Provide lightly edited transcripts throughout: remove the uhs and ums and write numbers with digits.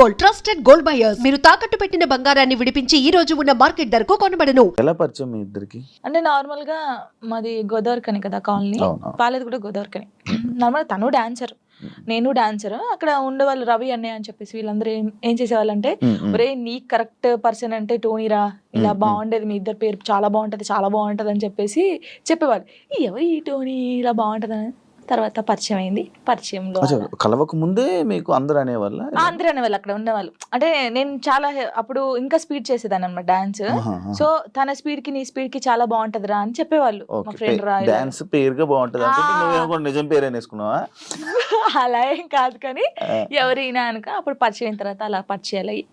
Gold, trusted gold buyers. మీరు తాకట్టు పెట్టిన బంగారాన్ని విడిపించి ఈ రోజు ఉన్న మార్కెట్ ధరకు కొనబడను. ఎలా పరిచయం మీ ఇద్దరికి? అంటే నార్మల్ గా మాది గోదావరికని కదా కాలనీ, అవునా. వాళ్ళది కూడా గోదావరికని. నార్మల్ తను డాన్సర్, నేను డాన్సర్. అక్కడ ఉండేవాళ్ళు రవి అన్నయ్య అని చెప్పేసి వీళ్ళందరూ ఏం చేసేవాళ్ళంటే, ఒరే నీ కరెక్ట్ పర్సన్ అంటే టోనీరా, ఇలా బాగుండేది, మీ ఇద్దరు పేరు చాలా బాగుంటది అని చెప్పేసి చెప్పేవాళ్ళు. ఎవరు ఈ టోనీ ఇలా బాగుంటది అని తర్వాత పరిచయం అయింది. పరిచయంలో కలవక ముందే మీకు అందరు అనేవాళ్ళ? అందరూ అనేవాళ్ళు అక్కడ ఉండేవాళ్ళు. అంటే నేను చాలా అప్పుడు ఇంకా స్పీడ్ చేసేదాన్ని అనమాట డాన్స్. సో తన స్పీడ్ కి నీ స్పీడ్ కి చాలా బాగుంటదిరా అని చెప్పేవాళ్ళు. మా ఫ్రెండ్ రా డాన్స్ పేరుగా బాగుంటది అంటే నువ్వేమో కూడా నిజం పేరు అనేసుకున్నావా? అలా ఏం కాదు కానీ ఎవరైనా అనుక అప్పుడు పరిచయం అయిన తర్వాత అలా పరిచయాలు అయ్యి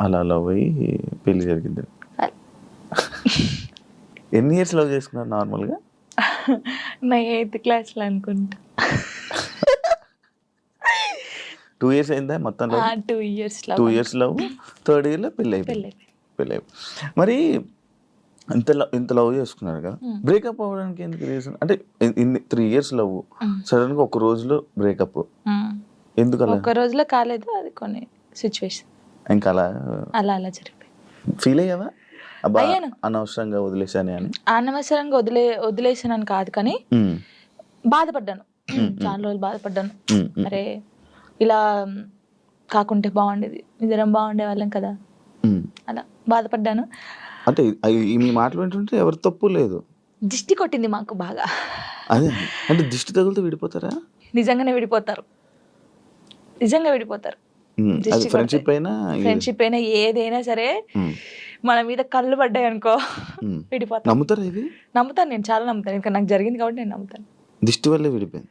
అలా లవ్ అయ్యి పెళ్లి జరిగింది. ఎన్ని ఇయర్స్ లవ్ చేసుకున్నారు నార్మల్ గా? నా 8th క్లాస్ లో అనుకుంటా. 2 years అయిందా మొత్తం? 2 years 2 years love, 3rd year లో పెళ్లి అయిపోయింది. మరి ఇంత లవ్ చేసుకున్నారు కదా, బ్రేకప్ అవ్వడానికి ఎందుకు రీజన్? అంటే 3 years లవ్, సడన్ గా ఒక రోజులో బ్రేకప్ ఎందుకు? అలా ఒక రోజులో కాలేదు, అది కొన్ని సిచ్యువేషన్ ఇంకా అలా జరిగిపోయింది. ఫీల్ అయ్యావా అనవసరంగా వదిలేసానే అని? అనవసరంగా వదిలేసానని కాదు కానీ బాధపడ్డాను. చాలా రోజులు బాధపడ్డాను. అరే ఇలా కాకుంటే బాగుండేది, ఇద్దరం బాగుండే వాళ్ళం కదా, అలా బాధపడ్డాను. అంటే మీ మాటలు వింటుంటే ఎవరి తప్పు లేదు. దిష్టి కొట్టింది మాకు బాగా. అదే అంటే దిష్టి తగులుతూ విడిపోతారా? నిజంగానే విడిపోతారు. ఫ్రెండ్షిప్ అయినా ఏదైనా సరే మన మీద కళ్ళు పడ్డాయి అనుకో విడిపోతాను. నమ్ముతారా ఇది? నమ్ముతాను, నేను చాలా నమ్ముతాను. ఇంకా నాకు జరిగింది కాబట్టి నేను నమ్ముతాను. దిష్టి వల్లే విడిపోయింది.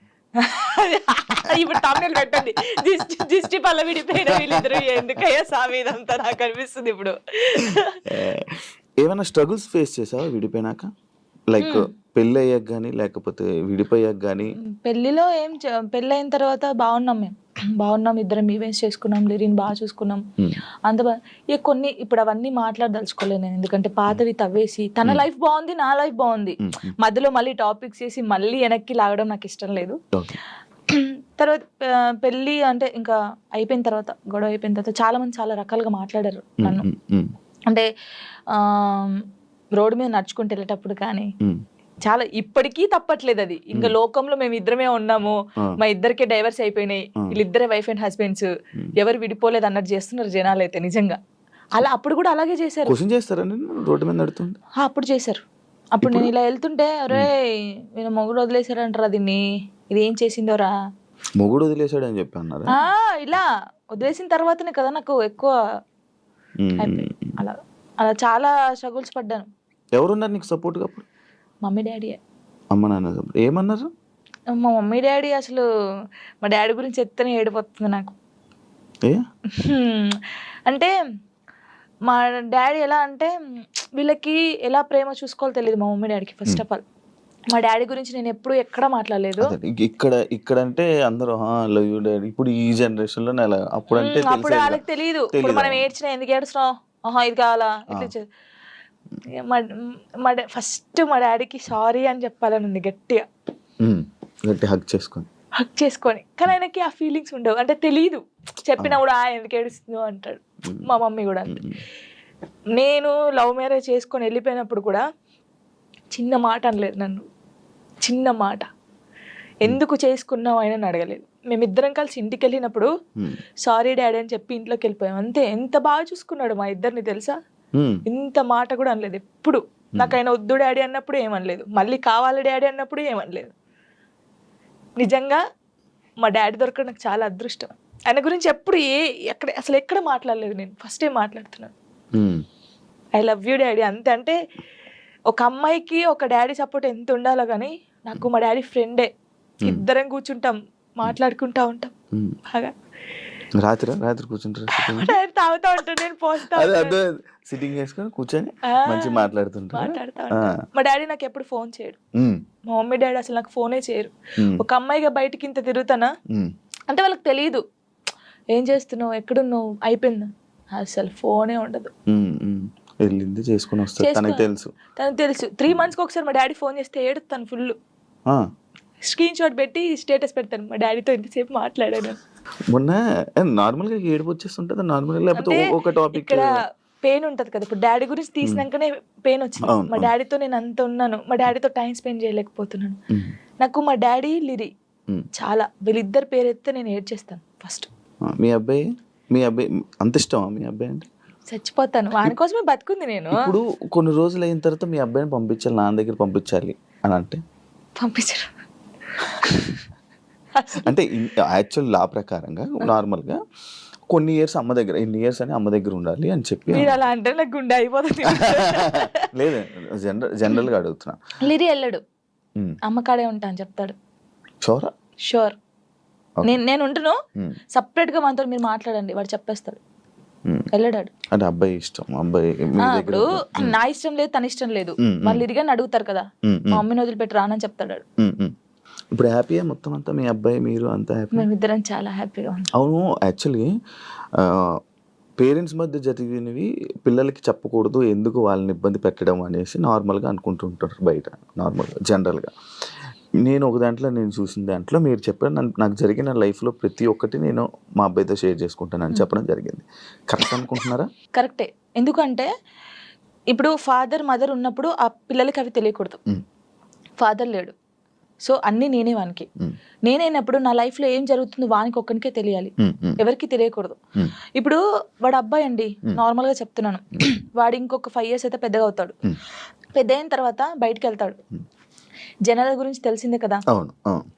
ఇప్పుడు తమిళ పెట్టండి, దిష్టి వల్ల విడిపోయిన వీళ్ళిద్దరు ఎందుకయ్యా సామి ఇదంతా నాకు అనిపిస్తుంది ఇప్పుడు. ఏమైనా స్ట్రగుల్స్ ఫేస్ చేసావా విడిపోయినాక? లైక్ పెళ్ళి అయ్యాక కానీ లేకపోతే విడిపోయాక కానీ? పెళ్లిలో పెళ్ళి అయిన తర్వాత బాగున్నాం, ఇద్దరం ఈవెంట్స్ చేసుకున్నాం, లిరిన్ బాగా చూసుకున్నాం, అంత బాగా. కొన్ని ఇప్పుడు అవన్నీ మాట్లాడదలుచుకోలేదు నేను, ఎందుకంటే పాతవి తవ్వేసి తన లైఫ్ బాగుంది, నా లైఫ్ బాగుంది, మధ్యలో మళ్ళీ టాపిక్స్ చేసి మళ్ళీ వెనక్కి లాగడం నాకు ఇష్టం లేదు. తర్వాత పెళ్ళి అంటే ఇంకా అయిపోయిన తర్వాత, గొడవ అయిపోయిన తర్వాత చాలా మంది చాలా రకాలుగా మాట్లాడారు నన్ను. అంటే రోడ్డు మీద నడుచుకుంటూ వెళ్ళేటప్పుడు కానీ చాలా, ఇప్పటికీ తప్పట్లేదు అది. ఇంకా లోకంలో మేము ఇద్దరమే ఉన్నాము, మా ఇద్దరికే డైవర్స్ అయిపోయినాయి, వీళ్ళిద్దరే వైఫ్ అండ్ హస్బెండ్స్, ఎవరు విడిపోలేదు అన్నట్టు చేస్తున్నారు జనాలు అయితే. నిజంగా అలా అప్పుడు కూడా అలాగే చేశారు. రోడ్డు మీద నడుతుంటే అప్పుడు చేశారు. అప్పుడు నేను ఇలా వెళ్తుంటే, అరే నేను మొగుడు వదిలేశారంటారా దీన్ని, ఇది ఏం చేసిందోరా, మొగుడు వదిలేశాడు అని చెప్పి అన్నారు. ఇలా వదిలేసిన తర్వాతనే కదా నాకు ఎక్కువ అలా అలా చాలా స్ట్రగుల్స్ పడ్డాను. ఎవరున్నారు నీకు సపోర్ట్ గా అప్పుడు? Mummy daddy. అమ్మ నాన్న ఏమన్నారు? మా మమ్మీ డాడీ అసలు, మా డాడీ గురించి చెప్తేనే ఏడిపోతుంది నాకు. అంటే మా డాడీ ఎలా అంటే, వీళ్ళకి ఎలా ప్రేమ చూసుకోవాలో తెలియదు మా మమ్మీ డాడీకి. ఫస్ట్ ఆఫ్ ఆల్ మా డాడీ గురించి నేను ఎప్పుడు ఎక్కడ మాట్లాడలేదు. ఇక్కడ అంటే అందరూ లవ్ యూ డాడీ, ఇప్పుడు ఈ జనరేషన్ లో అప్పుడు వాళ్ళకి తెలియదు. ఇప్పుడు మనం ఏడ్చినా ఎందుకు ఏడుస్తున్నావు, ఇది కావాలా, ఇట్లా. ఫస్ట్ మా డాడీకి సారీ అని చెప్పాలని ఉంది గట్టిగా, హక్ చేసుకొని. కానీ ఆయనకి ఆ ఫీలింగ్స్ ఉండవు, అంటే తెలియదు. చెప్పినా కూడా ఎందుకు ఏడుస్తుందో అంటాడు. మా మమ్మీ కూడా అంతే. నేను లవ్ మ్యారేజ్ చేసుకొని వెళ్ళిపోయినప్పుడు కూడా చిన్న మాట అనలేదు నన్ను, చిన్న మాట. ఎందుకు చేసుకున్నావు ఆయన అడగలేదు. మేమిద్దరం కలిసి ఇంటికి వెళ్ళినప్పుడు సారీ డాడీ అని చెప్పి ఇంట్లోకి వెళ్ళిపోయాం అంతే. ఎంత బాగా చూసుకున్నాడు మా ఇద్దరిని తెలుసా, ఇంత మాట కూడా అనలేదు ఎప్పుడు. నాకు ఆయన వద్దు డాడీ అన్నప్పుడు ఏమనలేదు, మళ్ళీ కావాలి డాడీ అన్నప్పుడు ఏమనలేదు. నిజంగా మా డాడీ దొరకడం నాకు చాలా అదృష్టం. ఆయన గురించి ఎప్పుడు ఎక్కడ మాట్లాడలేదు నేను, ఫస్ట్ టైం మాట్లాడుతున్నాను. ఐ లవ్ యూ డాడీ అంతే. అంటే ఒక అమ్మాయికి ఒక డాడీ సపోర్ట్ ఎంత ఉండాలో కానీ, నాకు మా డాడీ ఫ్రెండే. ఇద్దరం కూర్చుంటాం, మాట్లాడుకుంటా ఉంటాం బాగా. రాత్రి కూర్చుంటారు, తాగుతా ఉంటాను, నేను పోస్తా సిట్టింగ్ చేసుకొని కూర్చొని మంచిగా మాట్లాడుతా ఉంటాను. మా డాడీ నాకు ఎప్పుడు ఫోన్ చేయడు, మా మమ్మీ డాడీ అసలు నాకు ఫోనే చేయరు. ఒక అమ్మాయిగా బయటకి ఇంత తిరుగుతానా అంటే వాళ్ళకి తెలియదు, ఏం చేస్తున్నావు, ఎక్కడున్నావు, అయిపోయిందా, అసలు ఫోనే ఉండదు. వెళ్ళింది చేసుకుని వస్తాను, తనకు తెలుసు. 3 months ఒకసారి మా డాడీ ఫోన్ చేస్తే ఏడుస్తాను ఫుల్. స్క్రీన్ షాట్ పెట్టి స్టేటస్ పెడతాను, మా డాడీతో ఇంతసేపు మాట్లాడాను. మొన్న నార్మల్గా ఏడుపు వచ్చేస్తుంటుంది నార్మల్గా, లేకపోతే అంటే ఒక టాపిక్ ఇక్కడ పెయిన్ ఉంటది కదా, ఇప్పుడు డాడీ గురించి తీసినాకనే పెయిన్ వచ్చింది. అవును, మా డాడీతో నేను అంత ఉన్నాను, మా డాడీతో టైం స్పెండ్ చేయలేకపోతున్నాను. నాకు మా డాడీ లిరి చాలా, వీళ్ళిద్దరు పేరు ఎత్తే నేను ఏడ్చేస్తాను ఫస్ట్. మీ అబ్బాయి అంత ఇష్టమా మీ అబ్బాయి అంటే? చచ్చిపోతాను, వాని కోసమే బతుకుంది నేను. ఇప్పుడు కొన్ని రోజులు అయిన తర్వాత మీ అబ్బాయిని పంపించాలి, నాన్న దగ్గర పంపించాలి అని అంటే పంపించరు. అంటే యాక్చువల్ లా ప్రకారంగా నార్మల్గా కొన్ని ఇయర్స్ అమ్మ దగ్గర, ఇన్ని ఇయర్స్ అని అమ్మ దగ్గర ఉండాలి అని చెప్పి. మీరు అలా అంటే నాకు గుండె అయిపోతుంది. లేదు, జనరల్గా అడుగుతున్నా. లిరి వెళ్ళడు, అమ్మ కాడే ఉంటా అని చెప్తాడు. షోరా? షూర్. నేను ఉంటును, సపరేట్ గా మనతో మీరు మాట్లాడండి, వాడు చెప్పేస్తాడు. వెళ్ళడాడు. అంటే అబ్బాయి ఇష్టం, అబ్బాయి ఇప్పుడు నా ఇష్టం లేదు, తన ఇష్టం లేదు, వాళ్ళు ఇరిగాని అడుగుతారు కదా, మా మమ్మీని వదిలిపెట్టి రానని చెప్తాడు. ఇప్పుడు హ్యాపీయా మొత్తం అంతా, మీ అబ్బాయి మీరు అంతా హ్యాపీ? మేమిద్దరం చాలా హ్యాపీగా ఉన్నాం. అవును, యాక్చువల్లీ పేరెంట్స్ మధ్య జరిగినవి పిల్లలకి చెప్పకూడదు, ఎందుకు వాళ్ళని ఇబ్బంది పెట్టడం అనేసి నార్మల్గా అనుకుంటుంటారు బయట, నార్మల్గా జనరల్గా. నేను ఒక దాంట్లో నేను చూసిన దాంట్లో మీరు చెప్పారు, నాకు జరిగిన లైఫ్లో ప్రతి ఒక్కటి నేను మా అబ్బాయితో షేర్ చేసుకుంటానని చెప్పడం జరిగింది. కరెక్ట్ అనుకుంటున్నారా? కరెక్టే. ఎందుకంటే ఇప్పుడు ఫాదర్ మదర్ ఉన్నప్పుడు ఆ పిల్లలకి అవి తెలియకూడదు. ఫాదర్ లేడు, సో అన్నీ నేనే వానికి. నేనైనప్పుడు నా లైఫ్లో ఏం జరుగుతుందో వానికి ఒక్కనికే తెలియాలి, ఎవరికి తెలియకూడదు. ఇప్పుడు వాడు అబ్బాయి అండి, నార్మల్గా చెప్తున్నాను, వాడు ఇంకొక 5 years అయితే పెద్దగా అవుతాడు. పెద్ద అయిన తర్వాత బయటికి వెళ్తాడు, జనాల గురించి తెలిసిందే కదా,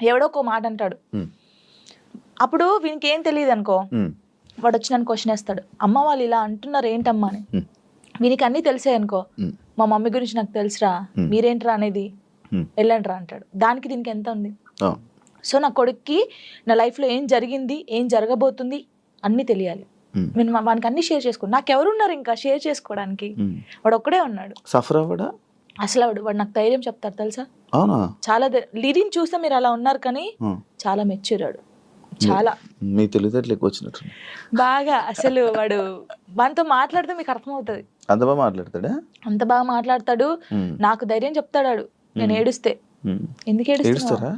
ఎవడో ఒక మాట అంటాడు. అప్పుడు వీనికి ఏం తెలియదు అనుకో, వాడు వచ్చి నన్ను క్వశ్చన్ వేస్తాడు, అమ్మ వాళ్ళు ఇలా అంటున్నారు ఏంటమ్మా అని. వీనికి అన్నీ తెలిసాయి అనుకో, మా మమ్మీ గురించి నాకు తెలుసురా, మీరేంట్రా అనేది, వెళ్ళండి రా అంటాడు. దానికి దీనికి ఎంత ఉంది? సో నా కొడుక్కి నా లైఫ్లో ఏం జరిగింది, ఏం జరగబోతుంది అన్నీ తెలియాలి. నేను వానికి అన్ని షేర్ చేసుకో, నాకెవరున్నారు ఇంకా షేర్ చేసుకోవడానికి, వాడు ఒక్కడే ఉన్నాడు. సఫర్ అవ్వడా అసలు వాడు నాకు ధైర్యం చెప్తారు తెలుసా. అవునా? చాలా లిరిని చూస్తే మీరు అలా ఉన్నారు కానీ చాలా మెచ్యూరాడు, చాలా. మీ తెలివితేటలు ఎక్కువ వచ్చినట్టు బాగా. అసలు వాడు వానితో మాట్లాడితే మీకు అర్థమవుతుంది. అంత బాగా మాట్లాడతాడా? అంత బాగా మాట్లాడతాడు, నాకు ధైర్యం చెప్తాడు. నేను ఏడుస్తే, ఎందుకు ఏడుస్తారా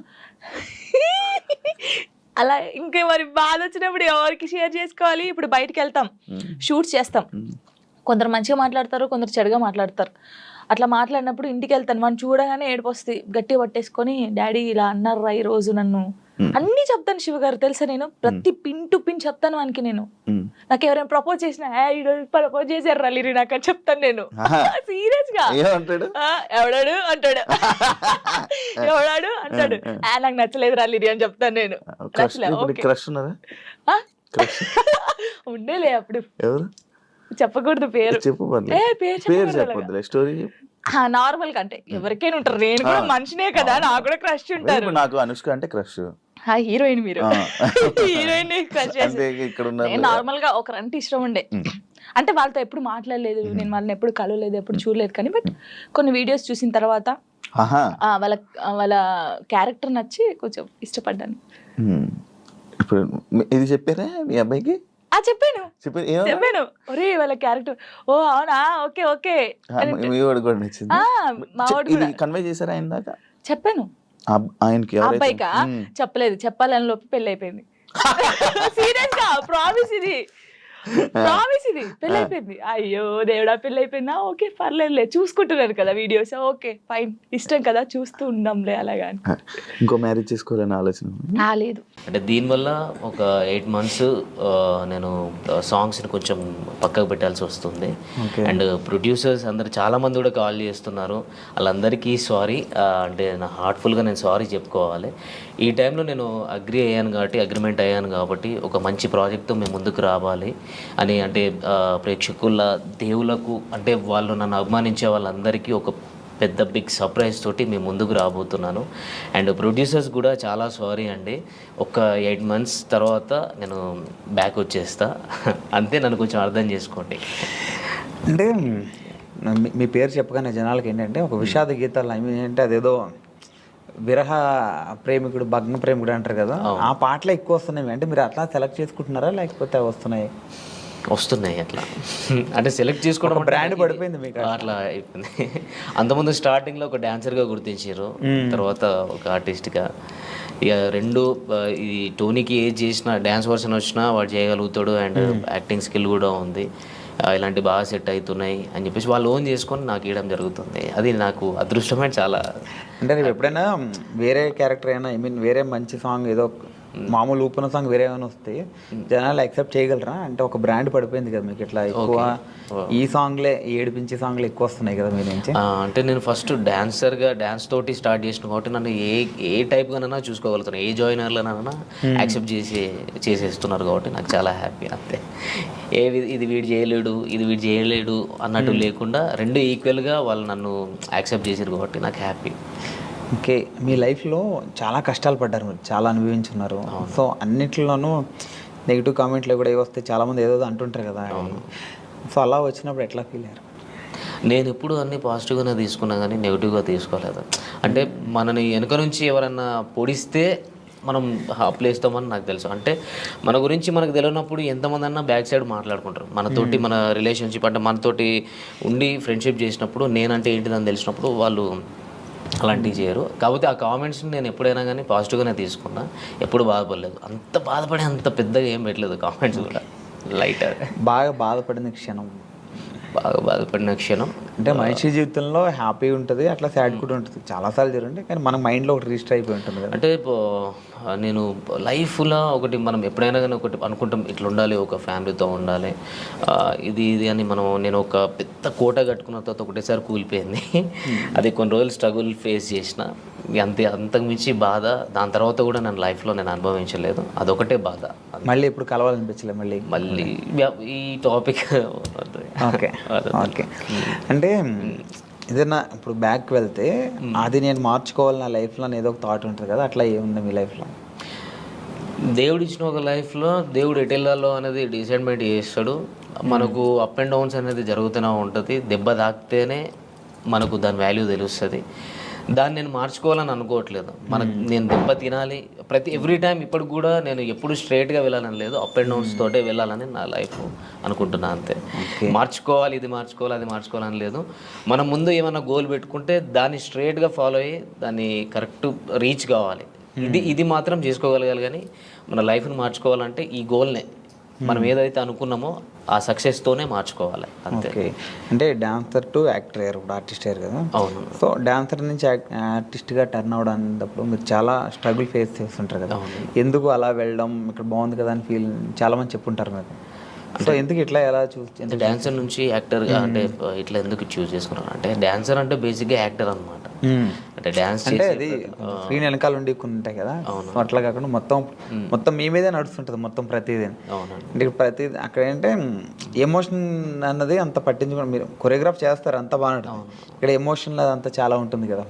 అలా, ఇంకా మరి బాధ వచ్చినప్పుడు ఎవరికి షేర్ చేసుకోవాలి. ఇప్పుడు బయటికి వెళ్తాం, షూట్స్ చేస్తాం, కొందరు మంచిగా మాట్లాడతారు, కొందరు చెడుగా మాట్లాడతారు. అట్లా మాట్లాడినప్పుడు ఇంటికి వెళ్తాను, వాడిని చూడగానే ఏడుపు వస్తుంది, గట్టిగా పట్టేసుకొని డాడీ ఇలా అన్నారా ఈ రోజు నన్ను, అన్నీ చెప్తాను శివ గారు తెలుసా. నేను ప్రతి పిన్ టు పిన్ చెప్తాను వానికి. నేను నాకు ఎవరైనా ప్రపోజ్ చేసినా, ప్రపోజ్ చేశారు రలీరి నాకు అని చెప్తాను నేను, సీరియస్ గా. ఎవడాడు అంటాడు, ఎవడాడు అంటాడు, నాకు నచ్చలేదు రలీరి అని చెప్తాను నేను. ఉండేలే అప్పుడు, చెప్పకూడదు పేరు, నార్మల్ గా అంటే ఎవరికైనా ఉంటారు, నేను కూడా మనిషినే కదా, నాకు కూడా క్రష్ ఉంటారు. నాకు అనుష్క అంటే క్రష్, హీరోయిన్ మీరు హీరోయిన్ క్రష్. నేను నార్మల్ గా ఒకరంటే ఇష్టం ఉండే, అంటే వాళ్ళతో ఎప్పుడు మాట్లాడలేదు, నేను వాళ్ళని ఎప్పుడు కలవలేదు, ఎప్పుడు చూడలేదు. కానీ బట్ కొన్ని వీడియోస్ చూసిన తర్వాత వాళ్ళ క్యారెక్టర్ నచ్చి కొంచెం ఇష్టపడ్డాను. ఇప్పుడు ఇది చెప్పారా మీ అబ్బాయికి? చెప్పాను, ఒరే వాళ్ళ క్యారెక్టర్, ఓ అవునా, ఓకే ఓకే. చెప్పాను ఆయనకి, అబ్బాయికా చెప్పలేదు, చెప్పాలని లోపు పెళ్లి అయిపోయింది. సీరియస్ గా ప్రామిస్, ఇది పెళ్లి అయిపోయింది. అయ్యో దేవుడా, పెళ్లి అయిపోయిందా, ఓకే పర్లేదులే, చూసుకుంటున్నారు కదా వీడియోస్, ఓకే ఫైన్, ఇష్టం కదా చూస్తూ ఉందాంలే అలాగా. ఇంకో మ్యారేజ్ చేసుకోవాలని ఆలోచన లేదు. అంటే దీనివల్ల ఒక 8 months నేను సాంగ్స్ని కొంచెం పక్కకు పెట్టాల్సి వస్తుంది. అండ్ ప్రొడ్యూసర్స్ అందరు చాలామంది కూడా కాల్ చేస్తున్నారు, వాళ్ళందరికీ సారీ. అంటే నా హార్ట్ఫుల్గా నేను సారీ చెప్పుకోవాలి. ఈ టైంలో నేను అగ్రిమెంట్ అయ్యాను కాబట్టి ఒక మంచి ప్రాజెక్ట్తో మేము ముందుకు రావాలి అని, అంటే ప్రేక్షకుల దేవులకు, అంటే వాళ్ళు నన్ను అభిమానించే వాళ్ళందరికీ ఒక పెద్ద బిగ్ సర్ప్రైజ్ తోటి మేము ముందుకు రాబోతున్నాను. అండ్ ప్రొడ్యూసర్స్ కూడా చాలా సారీ అండి, ఒక 8 months తర్వాత నేను బ్యాక్ వచ్చేస్తా, అంతే, నన్ను కొంచెం అర్థం చేసుకోండి. అంటే మీ పేరు చెప్పగానే జనాలకి ఏంటంటే ఒక విషాద గీతాలు ఏంటంటే అదేదో విరహ ప్రేమికుడు, భగ్న ప్రేమికుడు అంటారు కదా, ఆ పాటలే ఎక్కువ వస్తున్నాయి. అంటే మీరు అట్లా సెలెక్ట్ చేసుకుంటున్నారా లేకపోతే వస్తున్నాయి? వస్తున్నాయి అట్లా. అంటే సెలెక్ట్ చేసుకోవడం ఒక brand పడిపోయింది మీకు అట్లా అయిపోయింది. అంతకుముందు స్టార్టింగ్లో ఒక డాన్సర్గా గుర్తించారు, తర్వాత ఒక ఆర్టిస్ట్గా. ఇక రెండు ఈ టోనీకి ఏది చేసినా డ్యాన్స్ వర్షన్ వచ్చినా వాడు చేయగలుగుతాడు, అండ్ యాక్టింగ్ స్కిల్ కూడా ఉంది, ఇలాంటి బాగా సెట్ అవుతున్నాయి అని చెప్పేసి వాళ్ళు ఓన్ చేసుకొని నాకు ఇవ్వడం జరుగుతుంది. అది నాకు అదృష్టమే చాలా. అంటే రేపు ఎప్పుడైనా వేరే క్యారెక్టర్ అయినా వేరే మంచి సాంగ్ ఏదో మామూలు ఊపిన సాంగ్ వేరే ఏమైనా వస్తే జనాలు యాక్సెప్ట్ చేయగలరా? అంటే ఒక బ్రాండ్ పడిపోయింది కదా మీకు, ఇట్లా ఎక్కువ ఈ సాంగ్లే ఏడిపించే సాంగ్లు ఎక్కువ వస్తున్నాయి కదా మీ నుంచి. అంటే నేను ఫస్ట్ డాన్సర్గా డాన్స్ తోటి స్టార్ట్ చేసిన కాబట్టి నన్ను ఏ టైప్గానైనా చూసుకోగలుగుతాను, ఏ జాయినర్లనైనా యాక్సెప్ట్ చేసేస్తున్నారు కాబట్టి నాకు చాలా హ్యాపీ. అంతే, ఇది వీడు చేయలేడు అన్నట్టు లేకుండా రెండు ఈక్వల్గా వాళ్ళు నన్ను యాక్సెప్ట్ చేసారు కాబట్టి నాకు హ్యాపీ. ఓకే, మీ లైఫ్లో చాలా కష్టాలు పడ్డారు మీరు, చాలా అనుభవించున్నారు. సో అన్నిట్లోనూ నెగిటివ్ కామెంట్లు కూడా ఏ వస్తే చాలామంది ఏదో అంటుంటారు కదా. సో అలా వచ్చినప్పుడు ఎట్లా ఫీల్ అయ్యారు? నేను ఎప్పుడు అన్నీ పాజిటివ్గానే తీసుకున్నా కానీ నెగిటివ్గా తీసుకోలేదు. అంటే మనని వెనక నుంచి ఎవరన్నా పొడిస్తే మనం ప్లేస్తామని నాకు తెలుసు. అంటే మన గురించి మనకు తెలియనప్పుడు ఎంతమంది అన్నా బ్యాక్ సైడ్ మాట్లాడుకుంటారు మనతోటి, మన రిలేషన్షిప్ అంటే మనతోటి ఉండి ఫ్రెండ్షిప్ చేసినప్పుడు నేనంటే ఏంటిదని తెలిసినప్పుడు వాళ్ళు అలాంటివి చేయరు. కాకపోతే ఆ కామెంట్స్ని నేను ఎప్పుడైనా కానీ పాజిటివ్గానే తీసుకున్నా, ఎప్పుడు బాధపడలేదు. అంత బాధపడి అంత పెద్దగా ఏం పెట్టలేదు కామెంట్స్ కూడా, లైట్. బాగా బాధపడిన క్షణం అంటే మనిషి జీవితంలో హ్యాపీ ఉంటుంది, అట్లా సాడ్ కూడా ఉంటుంది, చాలాసార్లు జరుగుతుంది. కానీ మన మైండ్లో ఒకటి రిజిస్టర్ అయిపోయి ఉంటుంది కదా. అంటే నేను లైఫ్లో ఒకటి మనం ఎప్పుడైనా కానీ ఒకటి అనుకుంటాం, ఇట్లా ఉండాలి, ఒక ఫ్యామిలీతో ఉండాలి, ఇది అని నేను ఒక పెద్ద కోట కట్టుకున్న తర్వాత ఒకటేసారి కూలిపోయింది. అది కొన్ని రోజులు స్ట్రగుల్ ఫేస్ చేసిన, అంతకుమించి బాధ దాని తర్వాత కూడా నేను లైఫ్లో నేను అనుభవించలేదు. అదొకటే బాధ. మళ్ళీ ఇప్పుడు కలవాలనిపించలేదు మళ్ళీ ఈ టాపిక్. ఓకే ఓకే, అంటే ఏదైనా ఇప్పుడు బ్యాక్ వెళ్తే అది నేను మార్చుకోవాలి నా లైఫ్లో ఏదో ఒక థాట్ ఉంటుంది కదా, అట్లా ఏముంది మీ లైఫ్లో? దేవుడు ఇచ్చిన ఒక లైఫ్లో దేవుడు ఎటు వెళ్ళాలో అనేది డిసైడ్మెంట్ చేస్తాడు. మనకు అప్ అండ్ డౌన్స్ అనేది జరుగుతూనే ఉంటుంది. దెబ్బ తాకితేనే మనకు దాని వాల్యూ తెలుస్తుంది. దాన్ని నేను మార్చుకోవాలని అనుకోవట్లేదు. నేను దెబ్బ తినాలి ఎవ్రీ టైం. ఇప్పుడు కూడా నేను ఎప్పుడు స్ట్రైట్గా వెళ్ళాలని లేదు, అప్ అండ్ డౌన్స్ తోటే వెళ్ళాలని నా లైఫ్ అనుకుంటున్నా. అంతే, మార్చుకోవాలి, అది మార్చుకోవాలని లేదు. మనం ముందు ఏమైనా గోల్ పెట్టుకుంటే దాన్ని స్ట్రైట్గా ఫాలో అయ్యి దాన్ని కరెక్ట్ రీచ్ కావాలి. ఇది మాత్రం చేసుకోగలగాలి. కానీ మన లైఫ్ని మార్చుకోవాలంటే ఈ గోల్నే మనం ఏదైతే అనుకున్నామో ఆ సక్సెస్తోనే మార్చుకోవాలి. అంతే. అంటే డాన్సర్ టు యాక్టర్ అయ్యారు, ఇప్పుడు ఆర్టిస్ట్ అయ్యారు కదా. అవును. సో డాన్సర్ నుంచి ఆర్టిస్ట్గా టర్న్ అవడం అనేటప్పుడు మీరు చాలా స్ట్రగుల్ ఫేస్ చేస్తుంటారు కదా. ఎందుకు అలా వెళ్ళడం, ఇక్కడ బాగుంది కదా అని ఫీల్ చాలామంది చెప్పుంటారు మీకు. సో ఎందుకు ఇట్లా ఎలా చూసి డాన్సర్ నుంచి యాక్టర్గా అంటే ఇట్లా ఎందుకు చూస్ చేసుకున్నాను అంటే, డాన్సర్ అంటే బేసిక్గా యాక్టర్ అనమాట. అంటే డాన్స్ అంటే అది స్క్రీన్ వెనకాల ఉండి కొన్ని ఉంటాయి కదా, అట్లా కాకుండా మొత్తం మీ మీదే నడుస్తుంటుంది మొత్తం ప్రతిదీ. అంటే ప్రతిదీ అక్కడ ఏంటంటే ఎమోషన్ అన్నది అంత పట్టించుకోండి. మీరు కొరియోగ్రాఫ్ చేస్తారు అంత బాగుంటుంది, ఇక్కడ ఎమోషన్ అంతా చాలా ఉంటుంది కదా.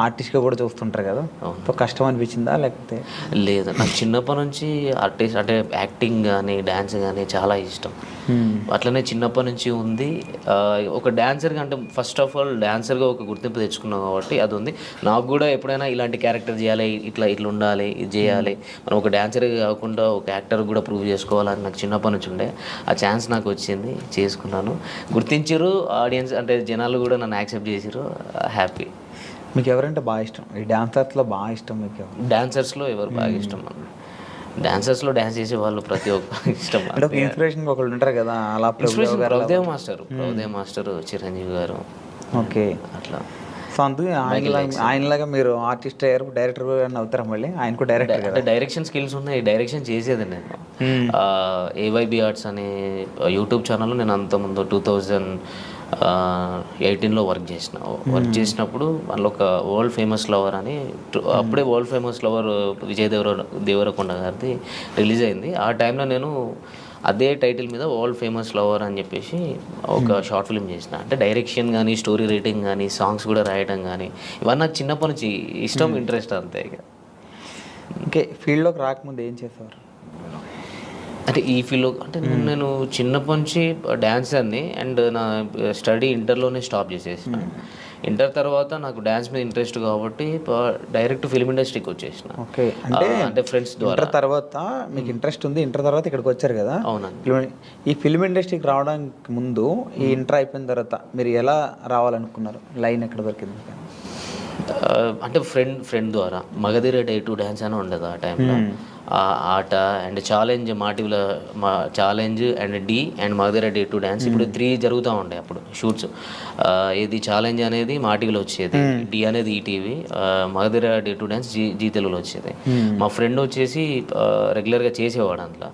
ఆర్టిస్ట్గా కూడా చూస్తుంటారు కదా, సో కష్టం అనిపించిందా లేకపోతే? లేదు, నాకు చిన్నప్పటి నుంచి ఆర్టిస్ట్ అంటే యాక్టింగ్ కానీ డ్యాన్స్ కానీ చాలా ఇష్టం. అట్లనే చిన్నప్పటి నుంచి ఉంది. ఒక డాన్సర్గా అంటే ఫస్ట్ ఆఫ్ ఆల్ డాన్సర్గా ఒక గుర్తింపు తెచ్చుకున్నాం కాబట్టి అది ఉంది. నాకు కూడా ఎప్పుడైనా ఇలాంటి క్యారెక్టర్ చేయాలి, ఇట్లా ఉండాలి, ఇది చేయాలి, మనం ఒక డాన్సర్గా కాకుండా ఒక యాక్టర్ కూడా ప్రూవ్ చేసుకోవాలని నాకు చిన్నప్పటి నుంచి ఉండే. ఆ ఛాన్స్ నాకు వచ్చింది, చేసుకున్నాను. గుర్తించారు ఆడియన్స్, అంటే జనాలు కూడా నన్ను యాక్సెప్ట్ చేసారు. హ్యాపీ. మీకు ఎవరంటే బాగా ఇష్టం? ఈ డాన్సర్స్లో బాగా ఇష్టం మీకు? డాన్సర్స్లో ఎవరు బాగా ఇష్టం? డాన్సర్స్లో డాన్స్ చేసే వాళ్ళు ప్రతి ఒక్క ఇష్టం. అంటే ఇన్స్పిరేషన్ ఒకళ్ళు ఉంటారు కదా, అలా ప్రభుదేవ్ మాస్టర్, చిరంజీవి గారు. ఓకే, అట్లా. సో అందుకే ఆయనలాగా మీరు ఆర్టిస్ట్ అయ్యారు, డైరెక్టర్ అవుతారా? మళ్ళీ ఆయన కూడా డైరెక్టర్ కదా. డైరెక్షన్ స్కిల్స్ ఉన్నాయి, డైరెక్షన్ చేసేది నేను. ఏవైబి ఆర్ట్స్ అనే యూట్యూబ్ ఛానల్లో నేను అంతకుముందు 2018లో వర్క్ చేసినప్పుడు అందులో ఒక వరల్డ్ ఫేమస్ లవర్ అని, అప్పుడే world famous lover Vijay Deverakonda గారిది రిలీజ్ అయింది. ఆ టైంలో నేను అదే టైటిల్ మీద వరల్డ్ ఫేమస్ లవర్ అని చెప్పేసి ఒక షార్ట్ ఫిల్మ్ చేసిన. అంటే డైరెక్షన్ కానీ, స్టోరీ రైటింగ్ కానీ, సాంగ్స్ కూడా రాయడం కానీ, ఇవన్నీ నాకు చిన్నప్పటి నుంచి ఇష్టం, ఇంట్రెస్ట్ అంతే. ఇక ఓకే, ఫీల్డ్లోకి రాకముందు ఏం చేసేవారు? అంటే ఈ ఫీల్డ్లో అంటే నేను చిన్నప్పటి నుంచి డ్యాన్సర్ని, అండ్ నా స్టడీ ఇంటర్లోనే స్టాప్ చేసేసిన. ఇంటర్ తర్వాత నాకు డ్యాన్స్ మీద ఇంట్రెస్ట్ కాబట్టి డైరెక్ట్ ఫిల్మ్ ఇండస్ట్రీకి వచ్చేసిన. ఓకే, అంటే ఫ్రెండ్స్ ద్వారా. ఇంటర్ తర్వాత మీకు ఇంట్రెస్ట్ ఉంది, ఇంటర్ తర్వాత ఇక్కడికి వచ్చారు కదా. అవునండి. ఈ ఫిల్మ్ ఇండస్ట్రీకి రావడానికి ముందు, ఈ ఇంటర్ అయిపోయిన తర్వాత మీరు ఎలా రావాలనుకున్నారు? లైన్ ఎక్కడ దొరికింది? అంటే ఫ్రెండ్ ద్వారా మగధీర డే టు డ్యాన్స్ అని ఉండదు ఆ టైంలో. ఆట అండ్ ఛాలెంజ్, మాటివ్ల challenge and Dhee and Magadheera day to dance ఇప్పుడు 3 జరుగుతూ ఉండే అప్పుడు షూట్స్. ఇది ఛాలెంజ్ అనేది మాటివ్లో వచ్చేది, డి అనేది ETV, Magadheera day to dance Zee తెలుగులో వచ్చేది. మా ఫ్రెండ్ వచ్చేసి రెగ్యులర్గా చేసేవాడు అందులో.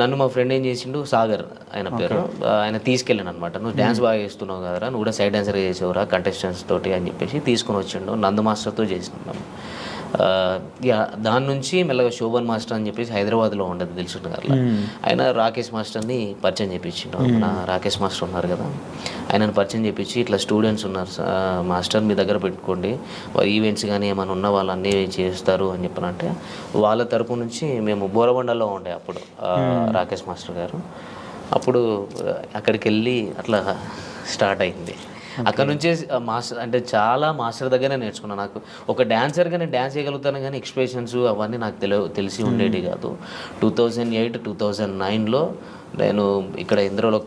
నన్ను మా ఫ్రెండ్ ఏం చేసిండు, సాగర్ ఆయన పేరు, ఆయన తీసుకెళ్ళాను అనమాట. నువ్వు డ్యాన్స్ బాగా చేస్తున్నావు కదరా, నువ్వు కూడా సైడ్ డాన్సర్గా చేసేవరా కంటెస్టెంట్స్ తోటి అని చెప్పేసి తీసుకొని వచ్చిండు. నందు మాస్టర్తో చేసినాం. దాని నుంచి మెల్లగా శోభన్ మాస్టర్ అని చెప్పేసి హైదరాబాద్లో ఉండదు దిల్సుఖ్ నగర్లో. ఆయన రాకేష్ మాస్టర్ని పరిచయం చేయించిండు. మన రాకేష్ మాస్టర్ ఉన్నారు కదా, ఆయనను పరిచయం చేయించి ఇట్లా స్టూడెంట్స్ ఉన్నారు మాస్టర్, మీ దగ్గర పెట్టుకోండి, ఈవెంట్స్ కానీ ఏమైనా ఉన్న వాళ్ళు అన్నీ చేస్తారు అని చెప్పనంటే, వాళ్ళ తరపు నుంచి మేము బోరబండలో ఉండే అప్పుడు రాకేష్ మాస్టర్ గారు. అప్పుడు అక్కడికి వెళ్ళి అట్లా స్టార్ట్ అయింది. అక్కడ నుంచే మాస్టర్ అంటే చాలా మాస్టర్ దగ్గరనే నేర్చుకున్నాను. నాకు ఒక డాన్సర్గా నేను డ్యాన్స్ చేయగలుగుతాను కానీ ఎక్స్ప్రెషన్స్ అవన్నీ నాకు తెలిసి ఉండేవి కాదు. 2008, 2009లో నేను ఇక్కడ ఇంద్రలోక్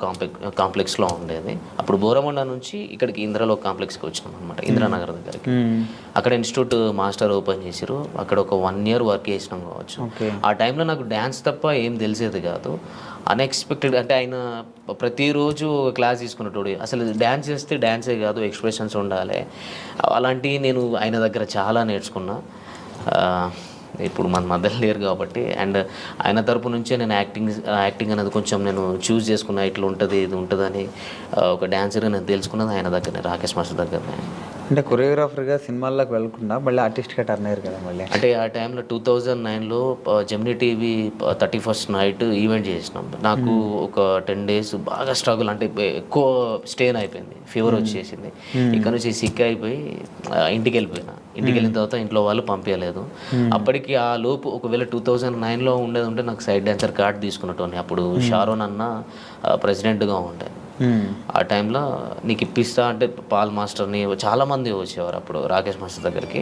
కాంప్లెక్స్లో ఉండేది. అప్పుడు బోరమండ నుంచి ఇక్కడికి ఇంద్రలోక్ కాంప్లెక్స్కి వచ్చినాం అనమాట, ఇంద్రానగర్ దగ్గరికి. అక్కడ ఇన్స్టిట్యూట్ మాస్టర్ ఓపెన్ చేసారు. అక్కడ ఒక 1 year వర్క్ చేసినాం కావచ్చు. ఆ టైంలో నాకు డ్యాన్స్ తప్ప ఏం తెలిసేది కాదు. అన్ఎక్స్పెక్టెడ్ అంటే ఆయన ప్రతిరోజు ఒక క్లాస్ తీసుకున్నట్టు, అసలు డ్యాన్స్ చేస్తే డ్యాన్సే కాదు ఎక్స్ప్రెషన్స్ ఉండాలి, అలాంటివి నేను ఆయన దగ్గర చాలా నేర్చుకున్నా. ఇప్పుడు మన మధ్యలో లేరు కాబట్టి, అండ్ ఆయన తరపు నుంచే నేను యాక్టింగ్ అనేది కొంచెం నేను చూస్ చేసుకున్నా. ఇట్లా ఉంటుంది, ఇది ఉంటుందని ఒక డాన్సర్గా నేను తెలుసుకున్నది ఆయన దగ్గరనే, రాకేష్ మాస్టర్ దగ్గరనే. అంటే కొరియోగ్రాఫర్గా సినిమాల్లోకి వెళ్ళకుండా మళ్ళీ ఆర్టిస్ట్గా టర్న్ అయ్యారు కదా మళ్ళీ. అంటే ఆ టైంలో 2009లో Gemini TV 31st night event చేసినాం. నాకు ఒక 10 days బాగా స్ట్రగుల్, అంటే ఎక్కువ స్టెయిన్ అయిపోయింది, ఫీవర్ వచ్చేసింది. ఇక్కడ నుంచి సిక్ అయిపోయి ఇంటికి వెళ్ళిపోయినా. ఇంటికి వెళ్ళిన తర్వాత ఇంట్లో వాళ్ళు పంపించలేదు. అప్పటికి ఆ లోపు ఒకవేళ 2009లో ఉండేది ఉంటే నాకు సైడ్ డాన్సర్ కార్డ్ తీసుకున్నట్టు. అప్పుడు షారోన్ అన్న ప్రెసిడెంట్గా ఉండే. ఆ టైంలో నీకు ఇప్పిస్తా అంటే పాల్ మాస్టర్ని చాలామంది వచ్చేవారు అప్పుడు రాకేష్ మాస్టర్ దగ్గరికి.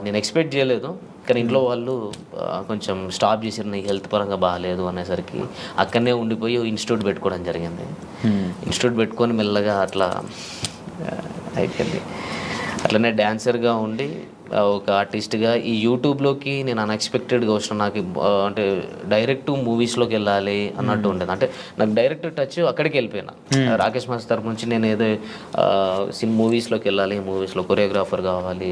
నేను ఎక్స్పెక్ట్ చేయలేదు, కానీ ఇంట్లో వాళ్ళు కొంచెం స్టాప్ చేసారు, నీకు హెల్త్ పరంగా బాగాలేదు అనేసరికి అక్కడనే ఉండిపోయి ఇన్స్టిట్యూట్ పెట్టుకోవడం జరిగింది. ఇన్స్టిట్యూట్ పెట్టుకొని మెల్లగా అట్లా అయిపోయింది. అట్లనే డ్యాన్సర్గా ఉండి ఒక ఆర్టిస్ట్గా ఈ యూట్యూబ్లోకి నేను అన్ఎక్స్పెక్టెడ్గా వచ్చిన. నాకు అంటే డైరెక్ట్ మూవీస్లోకి వెళ్ళాలి అన్నట్టు ఉండేది. అంటే నాకు డైరెక్ట్ టచ్ అక్కడికి వెళ్ళిపోయినా. రాకేష్ మాస్టర్ తరపు నుంచి నేను ఏదో మూవీస్లోకి వెళ్ళాలి, మూవీస్లో కొరియోగ్రాఫర్ కావాలి